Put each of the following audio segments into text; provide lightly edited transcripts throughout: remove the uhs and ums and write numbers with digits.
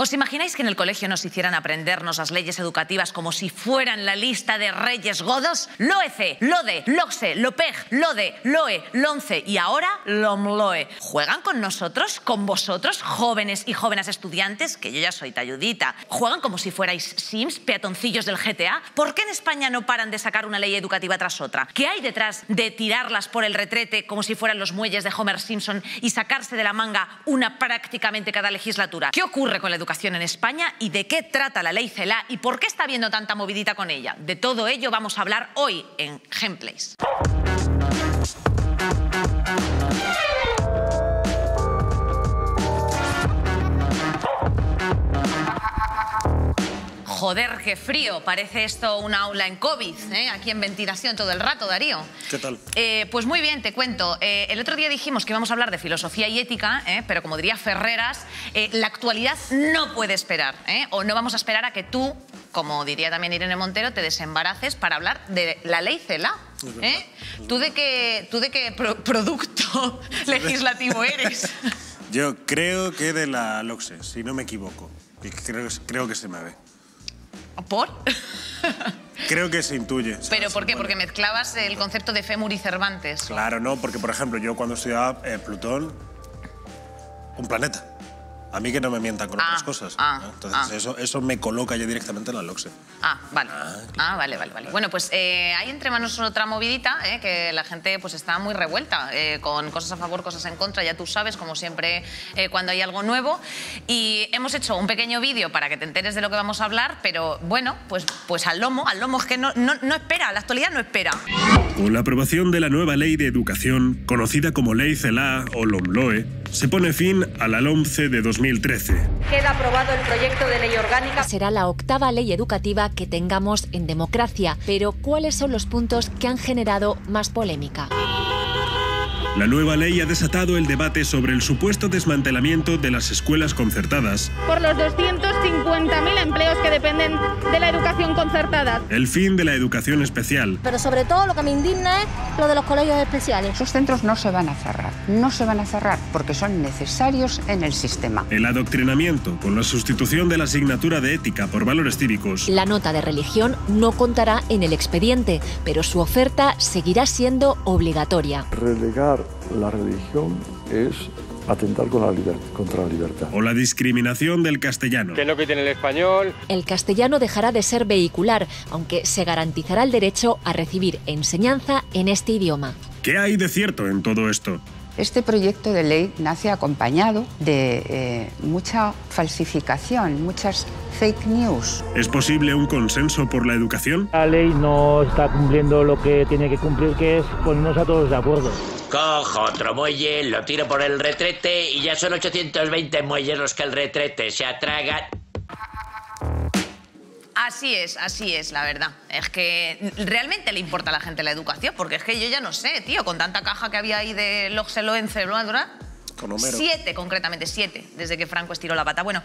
¿Os imagináis que en el colegio nos hicieran aprendernos las leyes educativas como si fueran la lista de reyes godos? LOECE, LODE, LOCSE, LOPEG, LODE, LOE, LONCE y ahora LOMLOE. ¿Juegan con nosotros, con vosotros, jóvenes y jóvenes estudiantes? Que yo ya soy talludita. ¿Juegan como si fuerais Sims, peatoncillos del GTA? ¿Por qué en España no paran de sacar una ley educativa tras otra? ¿Qué hay detrás de tirarlas por el retrete como si fueran los muelles de Homer Simpson y sacarse de la manga una prácticamente cada legislatura? ¿Qué ocurre con la educación en España y de qué trata la ley CELA y por qué está habiendo tanta movidita con ella? De todo ello vamos a hablar hoy en Gameplays. Joder, qué frío. Parece esto una aula en COVID, aquí en ventilación todo el rato, Darío. ¿Qué tal? Pues muy bien, te cuento. El otro día dijimos que íbamos a hablar de filosofía y ética, pero como diría Ferreras, la actualidad no puede esperar, o no vamos a esperar a que tú, como diría también Irene Montero, te desembaraces para hablar de la ley CELA. ¿Tú de qué producto legislativo eres? Yo creo que de la LOCSE, si no me equivoco. Y creo que se me ve. ¿Por? Creo que se intuye. ¿Sabes? ¿Pero por qué? Porque mezclabas el concepto de Fémur y Cervantes. Claro, no, porque por ejemplo yo cuando estudiaba Plutón, un planeta. A mí que no me mientan con otras cosas. Entonces eso me coloca ya directamente en la LOCSE. Vale. Vale. Bueno, pues hay entre manos otra movidita, que la gente pues está muy revuelta, con cosas a favor, cosas en contra, ya tú sabes, como siempre, cuando hay algo nuevo. Y hemos hecho un pequeño vídeo para que te enteres de lo que vamos a hablar, pero bueno, pues al lomo, es que no espera, la actualidad no espera. Con la aprobación de la nueva Ley de Educación, conocida como Ley CELA o LOMLOE, se pone fin a la LOMCE de 2013. Queda aprobado el proyecto de ley orgánica. Será la octava ley educativa que tengamos en democracia, pero ¿cuáles son los puntos que han generado más polémica? La nueva ley ha desatado el debate sobre el supuesto desmantelamiento de las escuelas concertadas, por los 250.000 empleos que dependen de la educación concertada, el fin de la educación especial. Pero sobre todo lo que me indigna es lo de los colegios especiales. Esos centros no se van a cerrar, porque son necesarios en el sistema. El adoctrinamiento con la sustitución de la asignatura de ética por valores cívicos. La nota de religión no contará en el expediente, pero su oferta seguirá siendo obligatoria. Relegar la religión es atentar contra la libertad. O la discriminación del castellano. Que no quiten el español. El castellano dejará de ser vehicular, aunque se garantizará el derecho a recibir enseñanza en este idioma. ¿Qué hay de cierto en todo esto? Este proyecto de ley nace acompañado de mucha falsificación, muchas fake news. ¿Es posible un consenso por la educación? La ley no está cumpliendo lo que tiene que cumplir, que es ponernos a todos de acuerdo. Cojo otro muelle, lo tiro por el retrete y ya son 820 muelles los que el retrete se atragan. Así es, la verdad. Es que realmente le importa a la gente la educación, porque es que yo ya no sé, tío, con tanta caja que había ahí de LOCSE, LOENCE, con Homero. 7, concretamente, 7, desde que Franco estiró la pata. Bueno,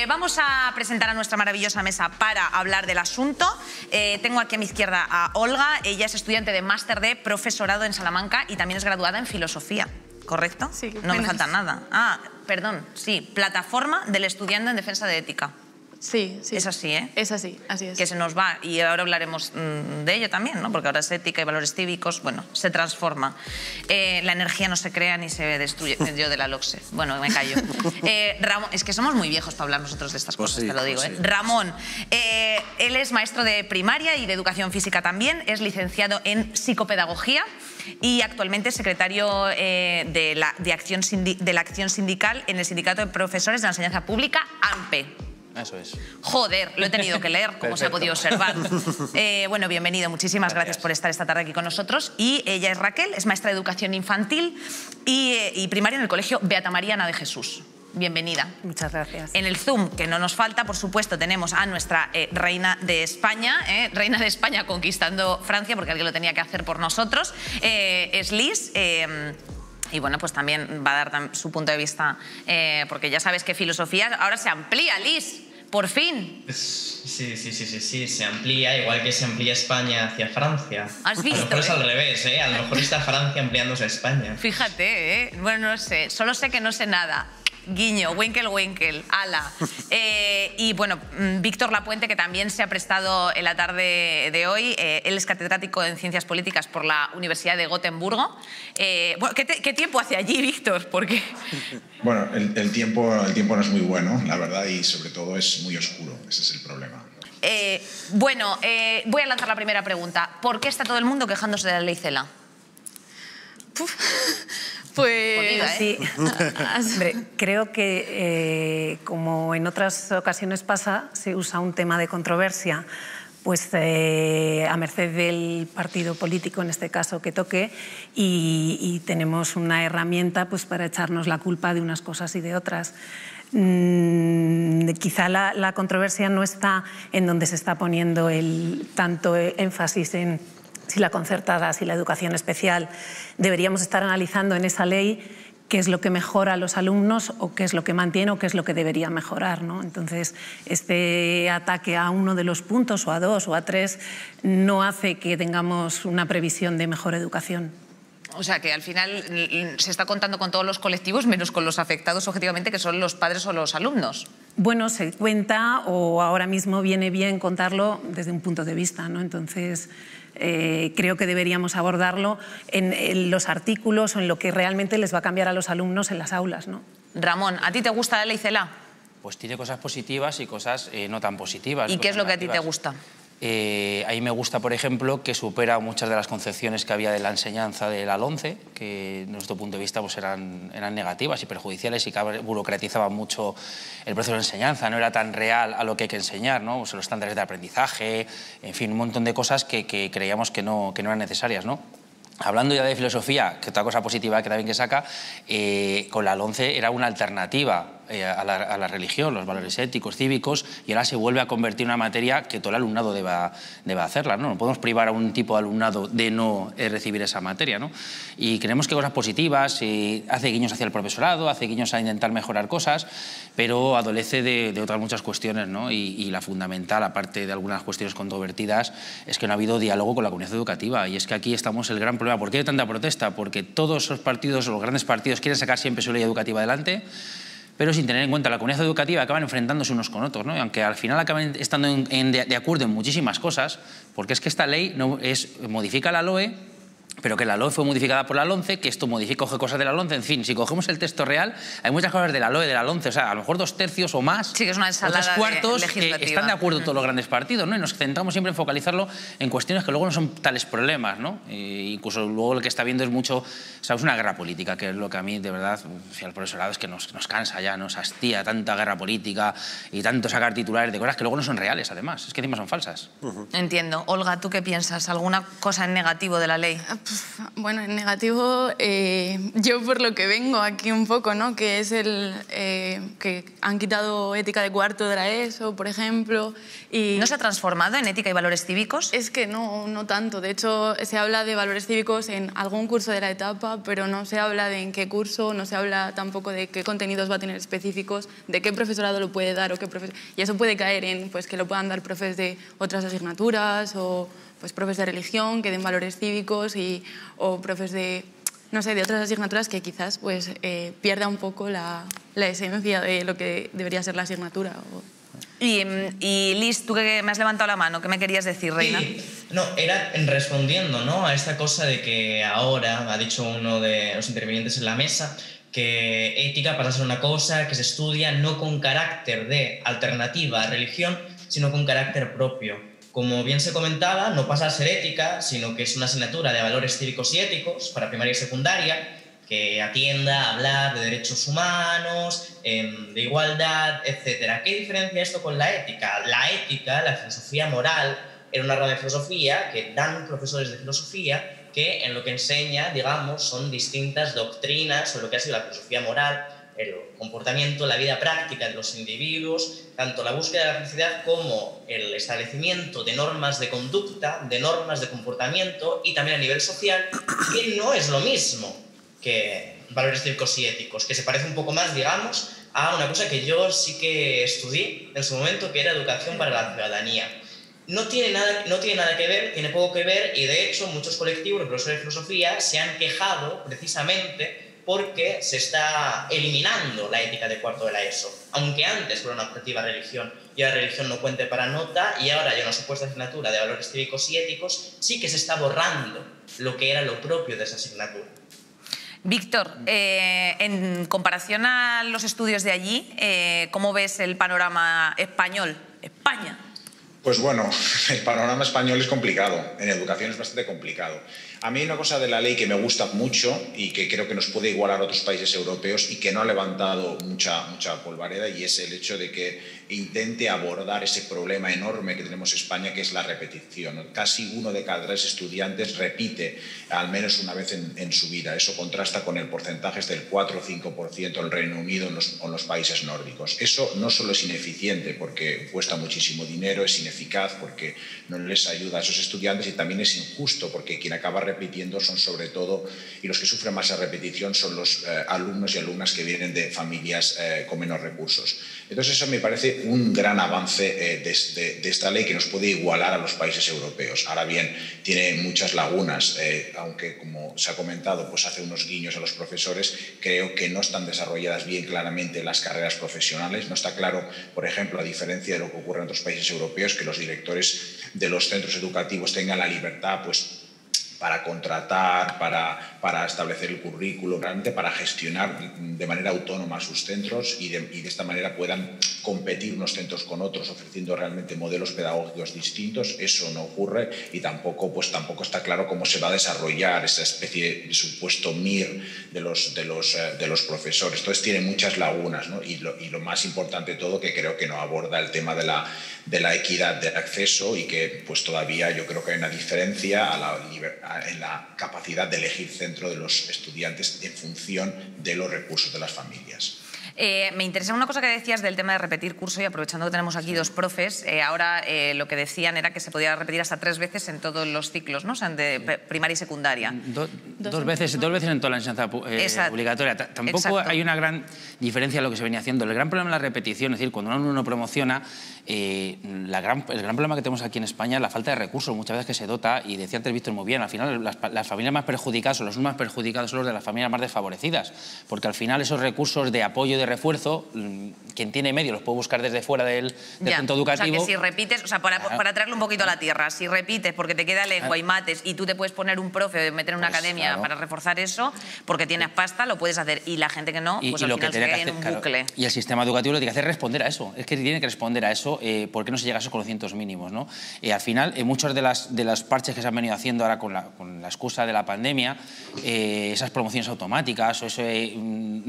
vamos a presentar a nuestra maravillosa mesa para hablar del asunto. Tengo aquí a mi izquierda a Olga. Ella es estudiante de máster de profesorado en Salamanca y también es graduada en filosofía, ¿correcto? Sí. No me falta nada. Perdón, sí, plataforma del estudiante en defensa de ética. Sí. Es así, ¿eh? Es así es. Que se nos va, y ahora hablaremos de ello también, ¿no? Porque ahora es ética y valores cívicos, bueno, se transforma. La energía no se crea ni se destruye. Yo de la LOCSE. Bueno, me callo. Ramón, es que somos muy viejos para hablar nosotros de estas cosas, te lo digo, ¿eh? Ramón, él es maestro de primaria y de educación física también, es licenciado en psicopedagogía y actualmente es secretario de la acción sindical en el Sindicato de Profesores de la Enseñanza Pública, AMPE. Eso es. Joder, lo he tenido que leer, como se ha podido observar. Bueno, bienvenido, muchísimas gracias por estar esta tarde aquí con nosotros. Y ella es Raquel, es maestra de educación infantil y primaria en el colegio Beata María Ana de Jesús. Bienvenida. Muchas gracias. En el Zoom, que no nos falta, por supuesto, tenemos a nuestra reina de España, reina de España conquistando Francia, porque alguien lo tenía que hacer por nosotros. Es Liz. Y bueno, pues también va a dar su punto de vista, porque ya sabes que filosofía ahora se amplía, Liz. Por fin. Sí, se amplía, igual que se amplía España hacia Francia. ¿Has visto? A lo mejor es al revés, ¿eh? A lo mejor está Francia ampliándose a España. Fíjate, ¿eh? Bueno, no sé, solo sé que no sé nada. guiño, Winkel, Winkel, ala. Y bueno, Víctor Lapuente, que también se ha prestado en la tarde de hoy, él es catedrático en Ciencias Políticas por la Universidad de Gotemburgo. Bueno, ¿qué tiempo hace allí, Víctor? Porque... Bueno, el tiempo no es muy bueno, la verdad, y sobre todo es muy oscuro, ese es el problema. Bueno, voy a lanzar la primera pregunta. ¿Por qué está todo el mundo quejándose de la ley CELA? Pues sí. Hombre, creo que, como en otras ocasiones pasa, se usa un tema de controversia pues a merced del partido político, en este caso, que toque, y tenemos una herramienta pues para echarnos la culpa de unas cosas y de otras. Quizá la controversia no está en donde se está poniendo tanto énfasis en si la concertada, si la educación especial. Deberíamos estar analizando en esa ley qué es lo que mejora a los alumnos o qué es lo que mantiene o qué es lo que debería mejorar, ¿no? Entonces, este ataque a uno de los puntos o a dos o a tres no hace que tengamos una previsión de mejor educación. O sea, que al final se está contando con todos los colectivos, menos con los afectados objetivamente, que son los padres o los alumnos. Bueno, se cuenta, o ahora mismo viene bien contarlo desde un punto de vista, ¿no? Entonces, creo que deberíamos abordarlo en los artículos o en lo que realmente les va a cambiar a los alumnos en las aulas, ¿no? Ramón, ¿a ti te gusta la ley CELA? Pues tiene cosas positivas y cosas no tan positivas. ¿Y qué es lo que a ti te gusta? A mí me gusta, por ejemplo, que supera muchas de las concepciones que había de la enseñanza de la LOMCE, que desde nuestro punto de vista pues eran negativas y perjudiciales y que burocratizaban mucho el proceso de enseñanza, no era tan real a lo que hay que enseñar, ¿no? Pues los estándares de aprendizaje, en fin, un montón de cosas que creíamos que no eran necesarias, ¿no? Hablando ya de filosofía, que otra cosa positiva que también que saca, con la LOMCE era una alternativa a la religión, los valores éticos, cívicos, y ahora se vuelve a convertir en una materia que todo el alumnado deba hacerla, ¿no? No podemos privar a un tipo de alumnado de no recibir esa materia, ¿no? Y creemos que cosas positivas, hace guiños hacia el profesorado, hace guiños a intentar mejorar cosas, pero adolece de otras muchas cuestiones, ¿no? Y la fundamental, aparte de algunas cuestiones controvertidas, es que no ha habido diálogo con la comunidad educativa, y es que aquí estamos el gran problema. ¿Por qué hay tanta protesta? Porque todos los partidos, los grandes partidos, quieren sacar siempre su ley educativa adelante, pero sin tener en cuenta la comunidad educativa, acaban enfrentándose unos con otros, ¿no? Y aunque al final acaban estando de acuerdo en muchísimas cosas, porque es que esta ley modifica la LOE, pero que la LOE fue modificada por la LOMCE, que esto coge cosas de la LOMCE, en fin, si cogemos el texto real, hay muchas cosas de la LOE, de la LOMCE, o sea, a lo mejor 2/3 o más, sí, que es una ensalada, 3/4 que están de acuerdo todos los grandes partidos, ¿no? Y nos centramos siempre en focalizarlo en cuestiones que luego no son tales problemas, ¿no? Incluso luego lo que está viendo es mucho, ¿sabes? Una guerra política, que es lo que a mí, de verdad, al profesorado es que nos cansa ya, nos hastía tanta guerra política y tanto sacar titulares de cosas que luego no son reales, además, es que encima son falsas. Entiendo. Olga, ¿tú qué piensas? ¿Alguna cosa en negativo de la ley? Bueno, en negativo, yo por lo que vengo aquí un poco, ¿no? Que es que han quitado ética de cuarto de la ESO, por ejemplo. Y ¿no se ha transformado en ética y valores cívicos? Es que no tanto. De hecho, se habla de valores cívicos en algún curso de la etapa, pero no se habla de en qué curso, no se habla tampoco de qué contenidos va a tener específicos, de qué profesorado lo puede dar o qué profesor. Y eso puede caer en pues, que lo puedan dar profes de otras asignaturas o pues profes de religión que den valores cívicos o profes de, no sé, de otras asignaturas que quizás pues, pierda un poco la esencia de lo que debería ser la asignatura. Y Liz, tú que me has levantado la mano, ¿qué me querías decir, Reina? Sí, no, era respondiendo, ¿no?, a esta cosa de que ahora, ha dicho uno de los intervinientes en la mesa, que ética pasa a ser una cosa que se estudia no con carácter de alternativa a religión, sino con carácter propio. Como bien se comentaba, no pasa a ser ética, sino que es una asignatura de valores cívicos y éticos para primaria y secundaria, que atienda a hablar de derechos humanos, de igualdad, etc. ¿Qué diferencia esto con la ética? La ética, la filosofía moral, era una rama de filosofía que dan profesores de filosofía que en lo que enseña, digamos, son distintas doctrinas sobre lo que ha sido la filosofía moral, el comportamiento, la vida práctica de los individuos, tanto la búsqueda de la felicidad como el establecimiento de normas de conducta, de normas de comportamiento y también a nivel social, que no es lo mismo que valores cívicos y éticos, que se parece un poco más, digamos, a una cosa que yo sí que estudié en su momento, que era educación para la ciudadanía. No tiene nada que ver, tiene poco que ver, y de hecho muchos colectivos de profesores de filosofía se han quejado precisamente porque se está eliminando la ética de cuarto de la ESO. Aunque antes fuera una optativa religión y la religión no cuente para nota, y ahora hay una supuesta asignatura de valores cívicos y éticos, sí que se está borrando lo que era lo propio de esa asignatura. Víctor, en comparación a los estudios de allí, ¿cómo ves el panorama español? España. Pues bueno, el panorama español es complicado, en educación es bastante complicado. A mí hay una cosa de la ley que me gusta mucho y que creo que nos puede igualar a otros países europeos y que no ha levantado mucha polvareda, y es el hecho de que intente abordar ese problema enorme que tenemos en España, que es la repetición. Casi 1 de cada 3 estudiantes repite al menos una vez en su vida. Eso contrasta con el porcentaje del 4 o 5% en el Reino Unido o en los países nórdicos. Eso no solo es ineficiente porque cuesta muchísimo dinero, es ineficaz porque no les ayuda a esos estudiantes, y también es injusto porque quien acaba repitiendo son sobre todo, y los que sufren más esa repetición son los alumnos y alumnas que vienen de familias con menos recursos. Entonces eso me parece un gran avance de esta ley que nos puede igualar a los países europeos. Ahora bien, tiene muchas lagunas, aunque como se ha comentado, pues hace unos guiños a los profesores. Creo que no están desarrolladas bien claramente las carreras profesionales. No está claro, por ejemplo, a diferencia de lo que ocurre en otros países europeos, que los directores de los centros educativos tengan la libertad, pues, para contratar, para establecer el currículo, realmente para gestionar de manera autónoma sus centros y de esta manera puedan competir unos centros con otros, ofreciendo realmente modelos pedagógicos distintos. Eso no ocurre, y tampoco está claro cómo se va a desarrollar esa especie de supuesto MIR de los profesores. Entonces tiene muchas lagunas, ¿no? Y lo más importante de todo, que creo que no aborda el tema de la equidad de acceso, y que pues todavía yo creo que hay una diferencia en la capacidad de elegir centro de los estudiantes en función de los recursos de las familias. Me interesa una cosa que decías del tema de repetir curso, y aprovechando que tenemos aquí 2 profes, ahora lo que decían era que se podía repetir hasta 3 veces en todos los ciclos, ¿no? O sea, de primaria y secundaria. Dos veces en toda la enseñanza obligatoria. Tampoco hay una gran diferencia en lo que se venía haciendo. El gran problema es la repetición, es decir, cuando un alumno promociona, el gran problema que tenemos aquí en España es la falta de recursos, muchas veces que se dota, y decía antes Víctor muy bien, al final las familias más perjudicadas o los más perjudicados son los de las familias más desfavorecidas, porque al final esos recursos de apoyo y de refuerzo, quien tiene medios los puede buscar desde fuera del centro educativo. O sea, que si repites, o sea, para traerlo un poquito a la tierra, si repites porque te queda lengua y mates, y tú te puedes poner un profe o meter en una academia para reforzar eso, porque tienes pasta, lo puedes hacer, y la gente que no, pues al final se queda en un bucle. Y el sistema educativo lo que tiene que hacer es responder a eso, es que tiene que responder a eso, ¿por qué no se llega a esos conocimientos mínimos, ¿no? Al final, muchos de las parches que se han venido haciendo ahora con la excusa de la pandemia, esas promociones automáticas, o eso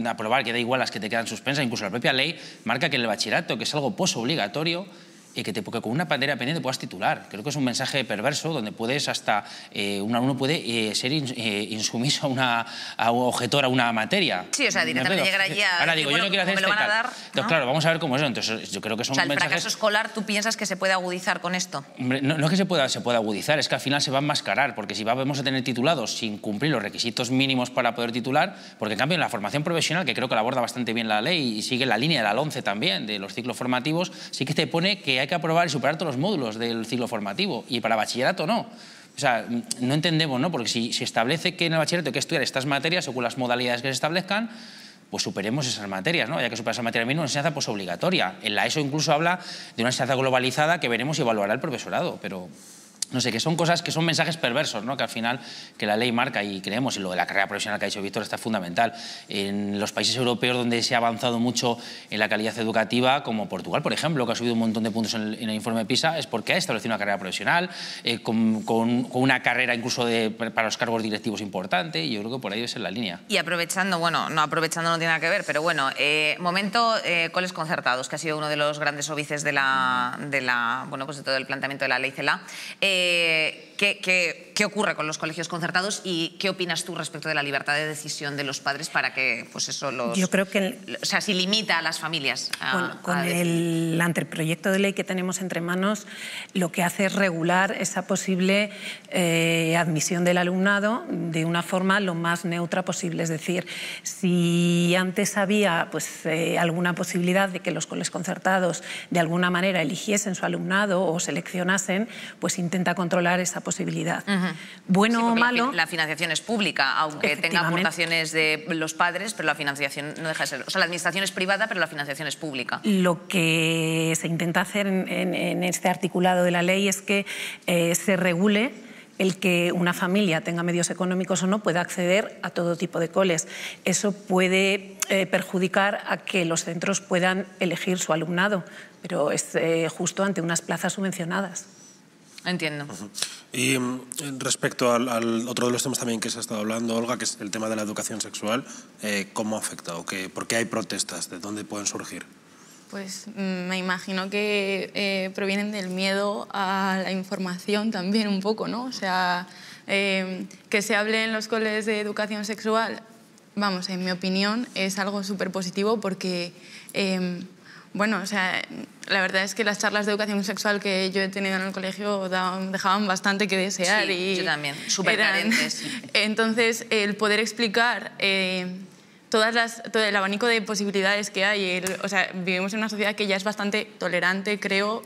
aprobar que da igual las que te quedan suspensas, incluso la propia ley marca que el bachillerato, que es algo posobligatorio, que con una materia pendiente puedas titular. Creo que es un mensaje perverso donde puedes hasta, un alumno puede ser insumiso a objetor a una materia. Sí, o sea, directamente llegar allí a... Ahora digo, yo no quiero hacer esto y tal. Entonces, claro, vamos a ver cómo es eso. Entonces, yo creo que son mensajes... O sea, el fracaso escolar, ¿tú piensas que se puede agudizar con esto? Hombre, no es que se pueda agudizar, es que al final se va a enmascarar, porque si vamos a tener titulados sin cumplir los requisitos mínimos para poder titular, porque en cambio en la formación profesional, que creo que la aborda bastante bien la ley y sigue la línea de la LOMCE también, de los ciclos formativos, sí que te pone que hay que aprobar y superar todos los módulos del ciclo formativo, y para bachillerato no. O sea, no entendemos, ¿no? Porque si establece que en el bachillerato hay que estudiar estas materias según las modalidades que se establezcan, pues superemos esas materias, ¿no? Ya que superar esa materia mínima, una enseñanza posobligatoria. En la ESO incluso habla de una enseñanza globalizada que veremos y evaluará el profesorado, pero... No sé, que son cosas, que son mensajes perversos, ¿no? Que al final que la ley marca, y creemos, y lo de la carrera profesional que ha dicho Víctor está fundamental. En los países europeos donde se ha avanzado mucho en la calidad educativa, como Portugal, por ejemplo, que ha subido un montón de puntos en el informe PISA, es porque ha establecido una carrera profesional, con una carrera incluso para los cargos directivos importante, y yo creo que por ahí debe ser la línea. Y aprovechando, bueno, no aprovechando no tiene nada que ver, pero bueno, momento coles concertados, que ha sido uno de los grandes óbices de pues de todo el planteamiento de la ley CELA. ¿Qué ocurre con los colegios concertados y qué opinas tú respecto de la libertad de decisión de los padres para que, pues eso, Yo creo que o sea, si limita a las familias con el anteproyecto de ley que tenemos entre manos, lo que hace es regular esa posible admisión del alumnado de una forma lo más neutra posible. Es decir, si antes había pues, alguna posibilidad de que los colegios concertados de alguna manera eligiesen su alumnado o seleccionasen, pues intenta controlar esa posibilidad. Bueno o malo... La financiación es pública, aunque tenga aportaciones de los padres, pero la financiación no deja de ser... O sea, la administración es privada, pero la financiación es pública. Lo que se intenta hacer en este articulado de la ley es que se regule el que una familia, tenga medios económicos o no, pueda acceder a todo tipo de coles. Eso puede perjudicar a que los centros puedan elegir su alumnado, pero es justo ante unas plazas subvencionadas. Entiendo. Y respecto al otro de los temas también que se ha estado hablando, Olga, que es el tema de la educación sexual, ¿cómo afecta o por qué hay protestas? ¿De dónde pueden surgir? Pues me imagino que provienen del miedo a la información también un poco, ¿no? O sea, que se hable en los coles de educación sexual, vamos, en mi opinión, es algo súper positivo porque, bueno, o sea, la verdad es que las charlas de educación sexual que yo he tenido en el colegio dejaban bastante que desear. Sí, y yo también, súper carentes. Entonces, el poder explicar... todo el abanico de posibilidades que hay. O sea, vivimos en una sociedad que ya es bastante tolerante, creo,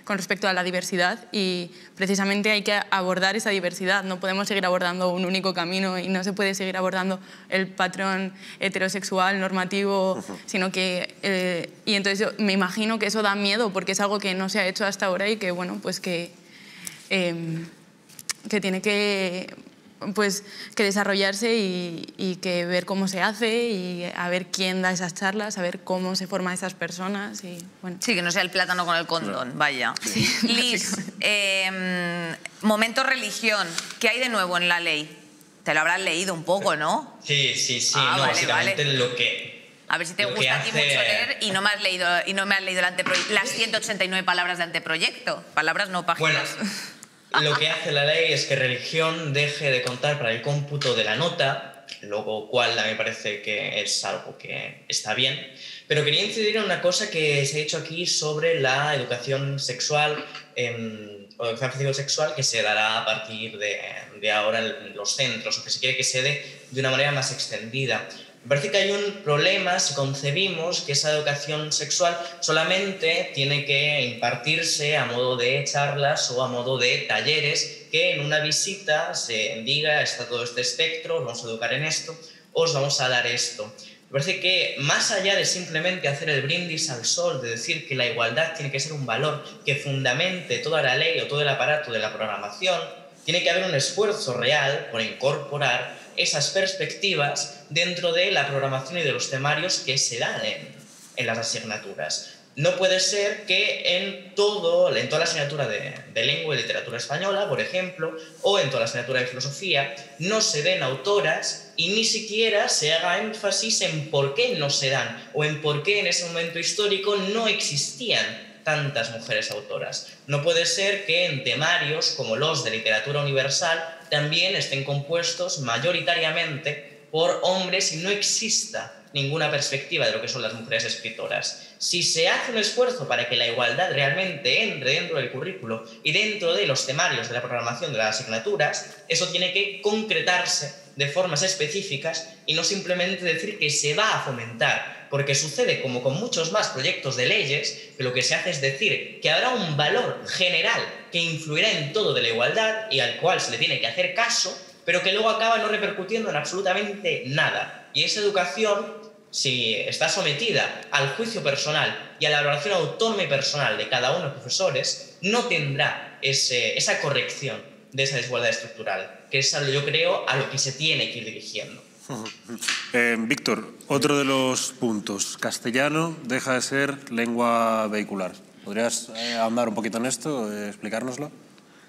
con respecto a la diversidad y precisamente hay que abordar esa diversidad. No podemos seguir abordando un único camino y no se puede seguir abordando el patrón heterosexual normativo, sino que... y entonces yo me imagino que eso da miedo porque es algo que no se ha hecho hasta ahora y que, bueno, pues que tiene que desarrollarse y que ver cómo se hace y a ver quién da esas charlas, a ver cómo se forman esas personas. Y, bueno. Sí, que no sea el plátano con el condón, vaya. Sí. Liz, momento religión, ¿qué hay de nuevo en la ley? Te lo habrás leído un poco, ¿no? Sí, no, vale, básicamente vale. Lo que... A ver si te gusta a ti mucho leer y no me has leído las 189 palabras de anteproyecto. Palabras, no páginas. Bueno. Lo que hace la ley es que religión deje de contar para el cómputo de la nota, lo cual a mí me parece que es algo que está bien. Pero quería incidir en una cosa que se ha dicho aquí sobre la educación sexual o educación sexual que se dará a partir de ahora en los centros, o que se quiere que se dé de una manera más extendida. Me parece que hay un problema si concebimos que esa educación sexual solamente tiene que impartirse a modo de charlas o a modo de talleres, que en una visita se diga, está todo este espectro, os vamos a educar en esto, os vamos a dar esto. Me parece que más allá de simplemente hacer el brindis al sol, de decir que la igualdad tiene que ser un valor que fundamente toda la ley o todo el aparato de la programación, tiene que haber un esfuerzo real por incorporar esas perspectivas dentro de la programación y de los temarios que se dan en las asignaturas. No puede ser que en toda la asignatura de lengua y literatura española, por ejemplo, o en toda la asignatura de filosofía, no se den autoras y ni siquiera se haga énfasis en por qué no se dan o en por qué en ese momento histórico no existían tantas mujeres autoras. No puede ser que en temarios como los de literatura universal también estén compuestos mayoritariamente por hombres y no exista ninguna perspectiva de lo que son las mujeres escritoras. Si se hace un esfuerzo para que la igualdad realmente entre dentro del currículo y dentro de los temarios de la programación de las asignaturas, eso tiene que concretarse de formas específicas y no simplemente decir que se va a fomentar, porque sucede como con muchos más proyectos de leyes, que lo que se hace es decir que habrá un valor general que influirá en todo de la igualdad y al cual se le tiene que hacer caso, pero que luego acaba no repercutiendo en absolutamente nada. Y esa educación, si está sometida al juicio personal y a la valoración autónoma y personal de cada uno de los profesores, no tendrá esa corrección de esa desigualdad estructural, que es, yo creo, a lo que se tiene que ir dirigiendo. Víctor, otro de los puntos, castellano deja de ser lengua vehicular. ¿Podrías ahondar un poquito en esto, explicárnoslo?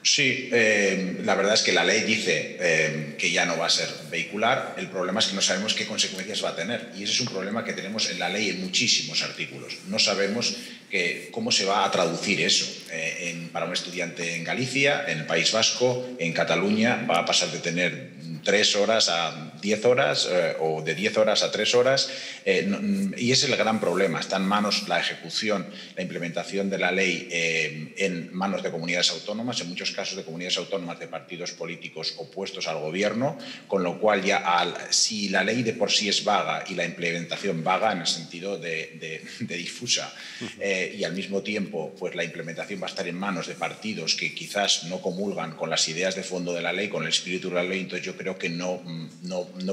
Sí, la verdad es que la ley dice que ya no va a ser vehicular. El problema es que no sabemos qué consecuencias va a tener. Y ese es un problema que tenemos en la ley en muchísimos artículos. No sabemos cómo se va a traducir eso para un estudiante en Galicia, en el País Vasco, en Cataluña. Va a pasar de tener 3 horas a 10 horas o de 10 horas a 3 horas, y ese es el gran problema. Está en manos la ejecución, la implementación de la ley en manos de comunidades autónomas, en muchos casos de comunidades autónomas de partidos políticos opuestos al gobierno, con lo cual si la ley de por sí es vaga y la implementación vaga en el sentido de difusa, y al mismo tiempo pues la implementación va a estar en manos de partidos que quizás no comulgan con las ideas de fondo de la ley, con el espíritu de la ley, entonces yo creo que no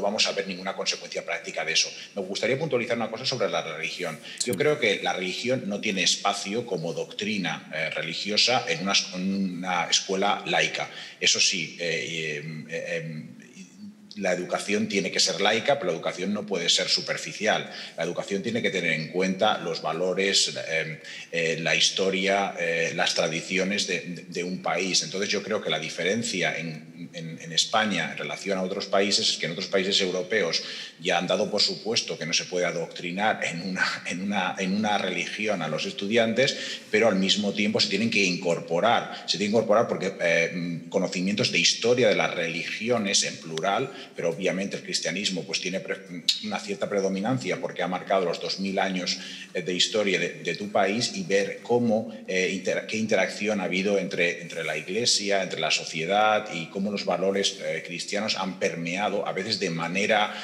vamos a ver ninguna consecuencia práctica de eso. Me gustaría puntualizar una cosa sobre la religión. Yo creo que la religión no tiene espacio como doctrina religiosa en una escuela laica. Eso sí, la educación tiene que ser laica, pero la educación no puede ser superficial. La educación tiene que tener en cuenta los valores, la historia, las tradiciones de un país. Entonces yo creo que la diferencia en España en relación a otros países es que en otros países europeos ya han dado por supuesto que no se puede adoctrinar en una religión a los estudiantes, pero al mismo tiempo se tienen que incorporar. Porque conocimientos de historia de las religiones en plural, pero obviamente el cristianismo pues tiene una cierta predominancia porque ha marcado los 2000 años de historia de tu país, y ver qué interacción ha habido entre la Iglesia, entre la sociedad, y cómo los valores cristianos han permeado, a veces de manera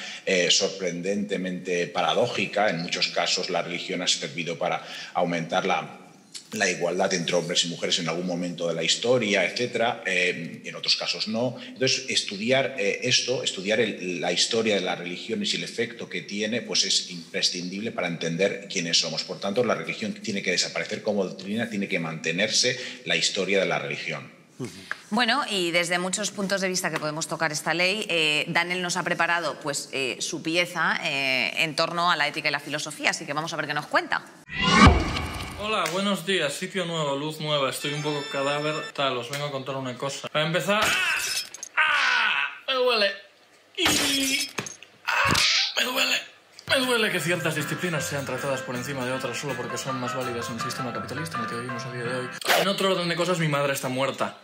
sorprendentemente paradójica. En muchos casos la religión ha servido para aumentar la igualdad entre hombres y mujeres en algún momento de la historia, etcétera. En otros casos no. Entonces, estudiar la historia de las religiones y el efecto que tiene, pues es imprescindible para entender quiénes somos. Por tanto, la religión tiene que desaparecer como doctrina, tiene que mantenerse la historia de la religión. Bueno, y desde muchos puntos de vista que podemos tocar esta ley, Daniel nos ha preparado pues, su pieza en torno a la ética y la filosofía, así que vamos a ver qué nos cuenta. Hola, buenos días, sitio nuevo, luz nueva, estoy un poco cadáver, os vengo a contar una cosa. Para empezar... me duele. Me duele que ciertas disciplinas sean tratadas por encima de otras solo porque son más válidas en el sistema capitalista en el que vivimos a día de hoy. En otro orden de cosas, mi madre está muerta.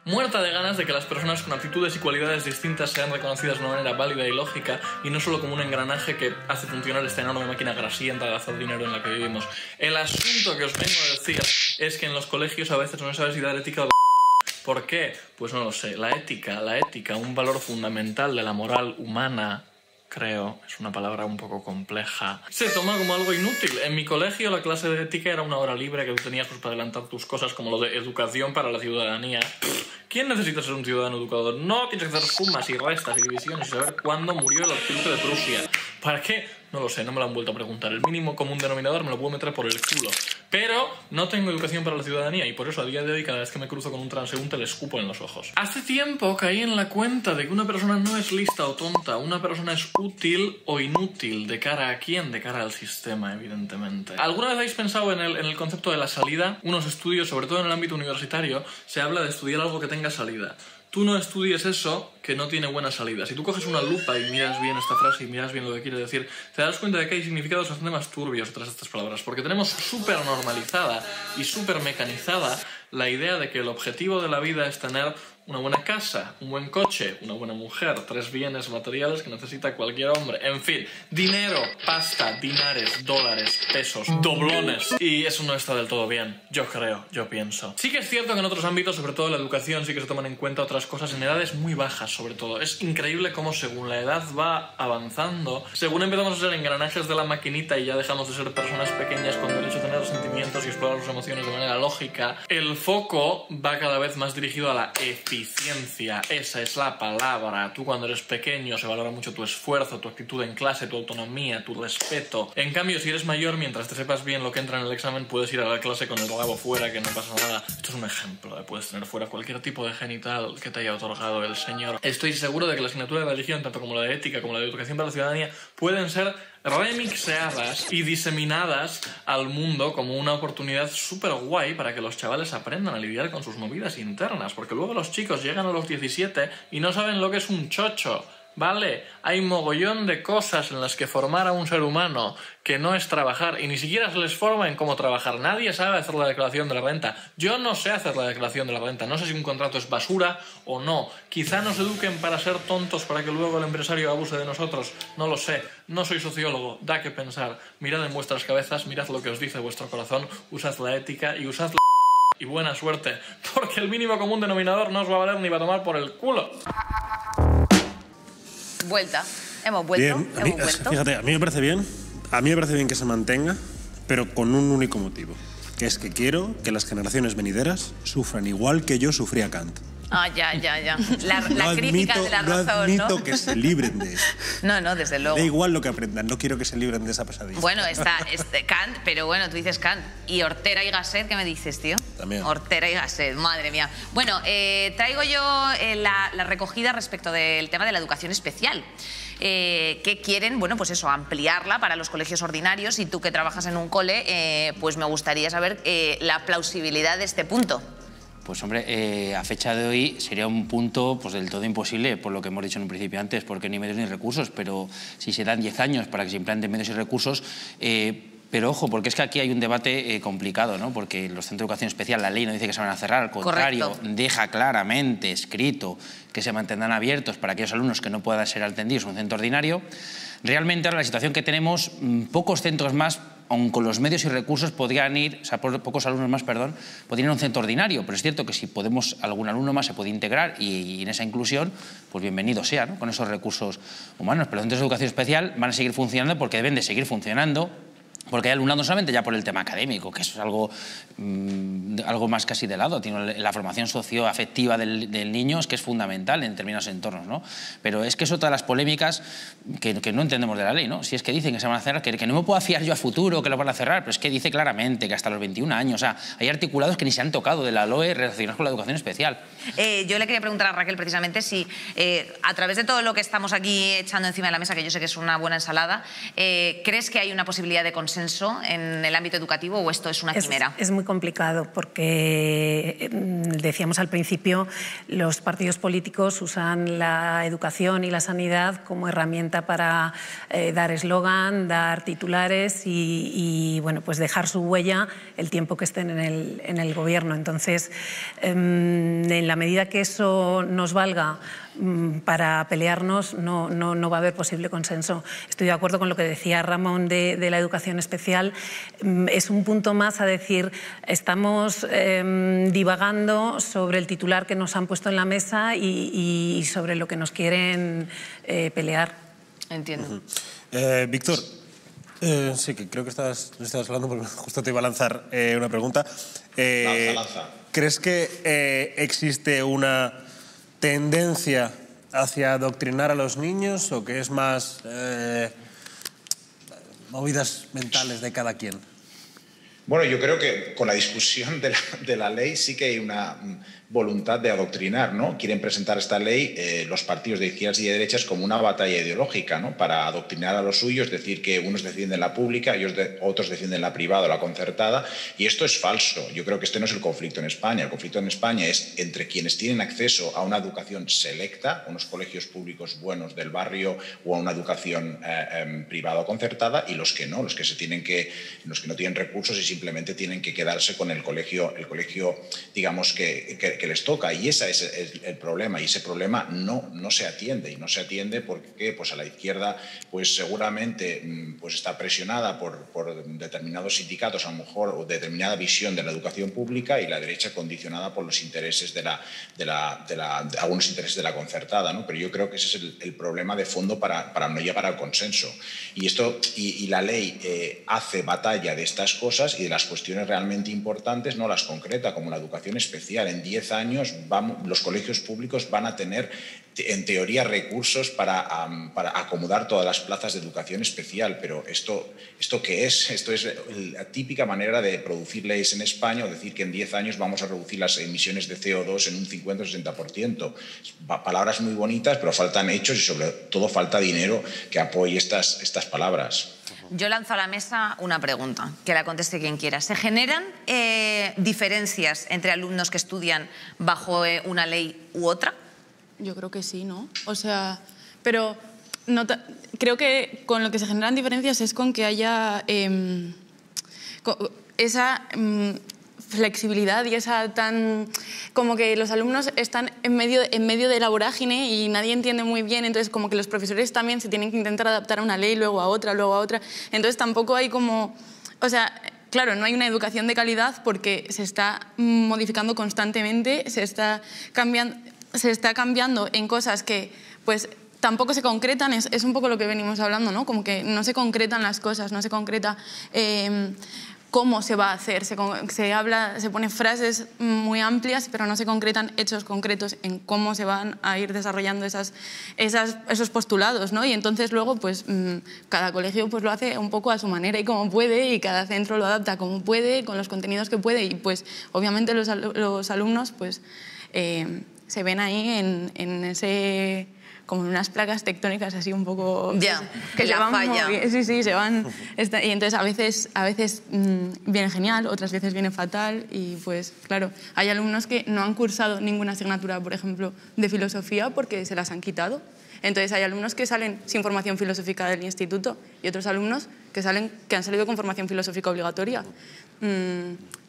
Muerta de ganas de que las personas con aptitudes y cualidades distintas sean reconocidas de una manera válida y lógica, y no solo como un engranaje que hace funcionar esta enorme máquina grasienta de hacer dinero en la que vivimos. El asunto que os vengo a decir es que en los colegios a veces no sabes si dar ética o de... ¿Por qué? Pues no lo sé. La ética, un valor fundamental de la moral humana, creo, es una palabra un poco compleja, se toma como algo inútil. En mi colegio la clase de ética era una hora libre que tú tenías pues, para adelantar tus cosas, como lo de educación para la ciudadanía. ¿Quién necesita ser un ciudadano educador? No, tienes que hacer sumas y restas y divisiones y saber cuándo murió el archiduque de Prusia. ¿Para qué? No lo sé, no me lo han vuelto a preguntar. El mínimo común denominador me lo puedo meter por el culo. Pero no tengo educación para la ciudadanía, y por eso a día de hoy cada vez que me cruzo con un transeúnte le escupo en los ojos. Hace tiempo caí en la cuenta de que una persona no es lista o tonta, una persona es útil o inútil. ¿De cara a quién? De cara al sistema, evidentemente. ¿Alguna vez habéis pensado en el concepto de la salida? Unos estudios, sobre todo en el ámbito universitario, se habla de estudiar algo que tenga salida. Tú no estudies eso que no tiene buena salida. Si tú coges una lupa y miras bien esta frase y miras bien lo que quiere decir, te das cuenta de que hay significados bastante más turbios tras estas palabras, porque tenemos súper normalizada y súper mecanizada la idea de que el objetivo de la vida es tener una buena casa, un buen coche, una buena mujer, 3 bienes materiales que necesita cualquier hombre. En fin, dinero, pasta, dinares, dólares, pesos, doblones. Y eso no está del todo bien, yo creo, yo pienso. Sí que es cierto que en otros ámbitos, sobre todo en la educación, sí que se toman en cuenta otras cosas en edades muy bajas, sobre todo. Es increíble cómo según la edad va avanzando, según empezamos a ser engranajes de la maquinita y ya dejamos de ser personas pequeñas con derecho a tener sentimientos y explorar sus emociones de manera lógica, el foco va cada vez más dirigido a la eficiencia. Esa es la palabra. Tú cuando eres pequeño se valora mucho tu esfuerzo, tu actitud en clase, tu autonomía, tu respeto. En cambio, si eres mayor, mientras te sepas bien lo que entra en el examen, puedes ir a la clase con el rabo fuera, que no pasa nada. Esto es un ejemplo. Puedes tener fuera cualquier tipo de genital que te haya otorgado el Señor. Estoy seguro de que la asignatura de religión, tanto como la de ética como la de educación para la ciudadanía, pueden ser remixeadas y diseminadas al mundo como una oportunidad súper guay para que los chavales aprendan a lidiar con sus movidas internas, porque luego los chicos llegan a los 17 y no saben lo que es un chocho. ¿vale? Hay mogollón de cosas en las que formar a un ser humano que no es trabajar, y ni siquiera se les forma en cómo trabajar. Nadie sabe hacer la declaración de la renta. Yo no sé hacer la declaración de la renta. No sé si un contrato es basura o no. Quizá nos eduquen para ser tontos, para que luego el empresario abuse de nosotros. No lo sé. No soy sociólogo. Da que pensar. Mirad en vuestras cabezas, mirad lo que os dice vuestro corazón, usad la ética y usad la... y buena suerte, porque el mínimo común denominador no os va a valer ni va a tomar por el culo. Vuelta. Hemos vuelto. Bien. Fíjate, a mí me parece bien. A mí me parece bien que se mantenga, pero con un único motivo, que es que quiero que las generaciones venideras sufran igual que yo sufrí a Kant. Ah, ya. La crítica de la razón, ¿no? No admito que se libren de eso. No, desde luego. Da igual lo que aprendan, no quiero que se libren de esa pesadilla. Bueno, está Kant, pero bueno, tú dices Kant. ¿Y Ortega y Gasset qué me dices, tío? También. Ortega y Gasset, madre mía. Bueno, traigo yo la recogida respecto del tema de la educación especial. Que quieren, bueno, pues eso, ampliarla para los colegios ordinarios, y tú que trabajas en un cole, pues me gustaría saber la plausibilidad de este punto. Pues hombre, a fecha de hoy sería un punto pues del todo imposible, por lo que hemos dicho en un principio antes, porque ni medios ni recursos, pero si se dan 10 años para que se implanten medios y recursos... pero ojo, porque es que aquí hay un debate complicado, ¿no? Porque los centros de educación especial, la ley no dice que se van a cerrar, al contrario, deja claramente escrito que se mantendrán abiertos para aquellos alumnos que no puedan ser atendidos en un centro ordinario. Realmente ahora la situación que tenemos, pocos centros más, aun con los medios y recursos, podrían ir, o sea, pocos alumnos más, perdón, podrían ir a un centro ordinario, pero es cierto que si podemos, algún alumno más se puede integrar y en esa inclusión, pues bienvenido sea, ¿no? Con esos recursos humanos. Pero los centros de educación especial van a seguir funcionando porque deben de seguir funcionando, porque hay alumnado no solamente ya por el tema académico, que eso es algo más casi de lado, tiene la formación socioafectiva del niño es que es fundamental en determinados entornos, ¿no? Pero es que es otra de las polémicas que no entendemos de la ley, ¿no? Si es que dicen que se van a cerrar, que no me puedo fiar yo a futuro que lo van a cerrar, pero es que dice claramente que hasta los 21 años, o sea, hay articulados que ni se han tocado de la LOE relacionados con la educación especial. Yo le quería preguntar a Raquel precisamente si a través de todo lo que estamos aquí echando encima de la mesa, que yo sé que es una buena ensalada, ¿crees que hay una posibilidad de consenso en el ámbito educativo o esto es una quimera? Es muy complicado porque, decíamos al principio, los partidos políticos usan la educación y la sanidad como herramienta para dar eslogan, dar titulares y bueno, pues dejar su huella el tiempo que estén en el gobierno. Entonces, en la medida que eso nos valga para pelearnos, no va a haber posible consenso. Estoy de acuerdo con lo que decía Ramón de la educación especial. Es un punto más a decir, estamos divagando sobre el titular que nos han puesto en la mesa y sobre lo que nos quieren pelear. Entiendo. Víctor, sí, que creo que estabas hablando porque justo te iba a lanzar una pregunta. Lanza. ¿Crees que existe una tendencia hacia adoctrinar a los niños o que es más movidas mentales de cada quien? Bueno, yo creo que con la discusión de la ley sí que hay una voluntad de adoctrinar, ¿no? Quieren presentar esta ley los partidos de izquierdas y de derechas como una batalla ideológica, ¿no? Para adoctrinar a los suyos, decir que unos defienden la pública y otros defienden la privada o la concertada, y esto es falso. Yo creo que este no es el conflicto en España. El conflicto en España es entre quienes tienen acceso a una educación selecta, unos colegios públicos buenos del barrio o a una educación privada o concertada, y los que no, los que no tienen recursos y simplemente tienen que quedarse con el colegio digamos que les toca, y ese es el problema, y ese problema no se atiende, y no se atiende porque pues a la izquierda pues seguramente pues está presionada por determinados sindicatos a lo mejor, o determinada visión de la educación pública, y la derecha condicionada por los intereses de algunos intereses de la concertada, ¿no? Pero yo creo que ese es el problema de fondo para no llegar al consenso, y la ley hace batalla de estas cosas y de las cuestiones realmente importantes no las concreta, como la educación especial. En 10 años los colegios públicos van a tener, en teoría, recursos para acomodar todas las plazas de educación especial. Pero ¿esto qué es? Esto es la típica manera de producir leyes en España, o decir que en 10 años vamos a reducir las emisiones de CO2 en un 50 o 60%. Palabras muy bonitas, pero faltan hechos y sobre todo falta dinero que apoye estas palabras. Yo lanzo a la mesa una pregunta, que la conteste quien quiera. ¿Se generan diferencias entre alumnos que estudian bajo una ley u otra? Yo creo que sí, ¿no? O sea, Pero creo que con lo que se generan diferencias es con que haya esa flexibilidad y esa tan... como que los alumnos están en medio de la vorágine y nadie entiende muy bien, entonces como que los profesores también se tienen que intentar adaptar a una ley, luego a otra, entonces tampoco hay como... O sea, claro, no hay una educación de calidad porque se está modificando constantemente, se está cambiando en cosas que pues tampoco se concretan, es un poco lo que venimos hablando, ¿no? Como que no se concretan las cosas, no se concreta cómo se va a hacer, se ponen frases muy amplias, pero no se concretan hechos concretos en cómo se van a ir desarrollando esos postulados, ¿no? Y entonces luego, pues, cada colegio pues, lo hace un poco a su manera y como puede, y cada centro lo adapta como puede, con los contenidos que puede, y pues, obviamente los alumnos, pues, se ven ahí en ese... como unas placas tectónicas así un poco... Ya, que la falla. Sí, se van... Y entonces a veces viene genial, otras veces viene fatal y pues claro, hay alumnos que no han cursado ninguna asignatura, por ejemplo, de filosofía porque se las han quitado. Entonces hay alumnos que salen sin formación filosófica del instituto y otros alumnos que han salido con formación filosófica obligatoria.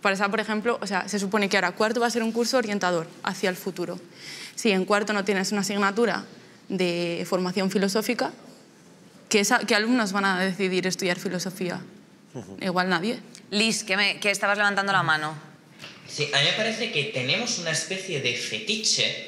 Para esa, por ejemplo, o sea, se supone que ahora cuarto va a ser un curso orientador hacia el futuro. Si en cuarto no tienes una asignatura de formación filosófica, ¿qué alumnos van a decidir estudiar filosofía? Igual nadie. Liz, que estabas levantando la mano. Sí, a mí me parece que tenemos una especie de fetiche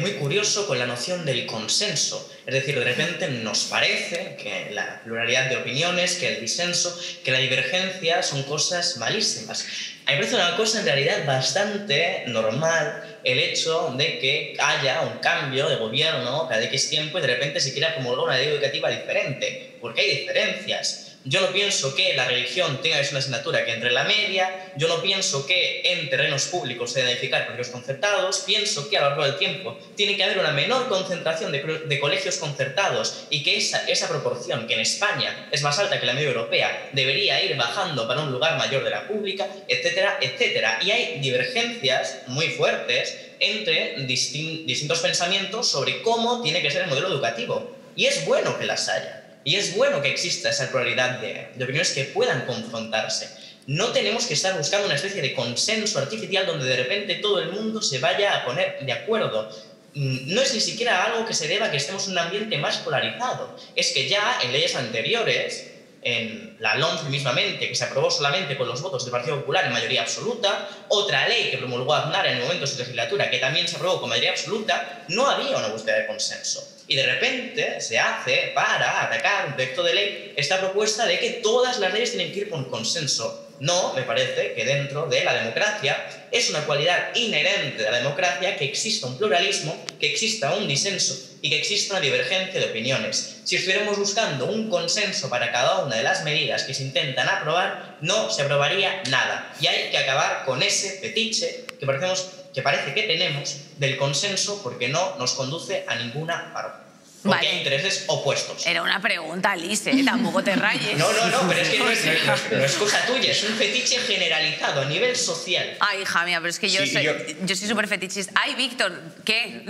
muy curioso con la noción del consenso. Es decir, de repente nos parece que la pluralidad de opiniones, que el disenso, que la divergencia son cosas malísimas. A mí me parece una cosa en realidad bastante normal el hecho de que haya un cambio de gobierno cada X tiempo y de repente se quiera promulgar una ley educativa diferente, porque hay diferencias. Yo no pienso que la religión tenga que ser una asignatura que entre en la media, yo no pienso que en terrenos públicos se deben edificar colegios concertados, pienso que a lo largo del tiempo tiene que haber una menor concentración de colegios concertados y que esa proporción, que en España es más alta que la media europea, debería ir bajando para un lugar mayor de la pública, etcétera, etcétera. Y hay divergencias muy fuertes entre distintos pensamientos sobre cómo tiene que ser el modelo educativo. Y es bueno que las haya. Y es bueno que exista esa pluralidad de opiniones que puedan confrontarse. No tenemos que estar buscando una especie de consenso artificial donde de repente todo el mundo se vaya a poner de acuerdo. No es ni siquiera algo que se deba a que estemos en un ambiente más polarizado. Es que ya en leyes anteriores, en la LOMCE mismamente, que se aprobó solamente con los votos del Partido Popular en mayoría absoluta, otra ley que promulgó Aznar en el momento de su legislatura, que también se aprobó con mayoría absoluta, no había una búsqueda de consenso. Y de repente se hace, para atacar un proyecto de ley, esta propuesta de que todas las leyes tienen que ir con consenso. No, me parece que dentro de la democracia es una cualidad inherente de la democracia que exista un pluralismo, que exista un disenso y que exista una divergencia de opiniones. Si estuviéramos buscando un consenso para cada una de las medidas que se intentan aprobar, no se aprobaría nada. Y hay que acabar con ese fetiche que parece que tenemos del consenso porque no nos conduce a ninguna parte. Porque hay intereses opuestos. Era una pregunta, Liz, tampoco te rayes. No, pero es que no es cosa tuya, es un fetiche generalizado a nivel social. Ay, hija mía, pero es que yo soy súper fetichista. Ay, Víctor, ¿qué?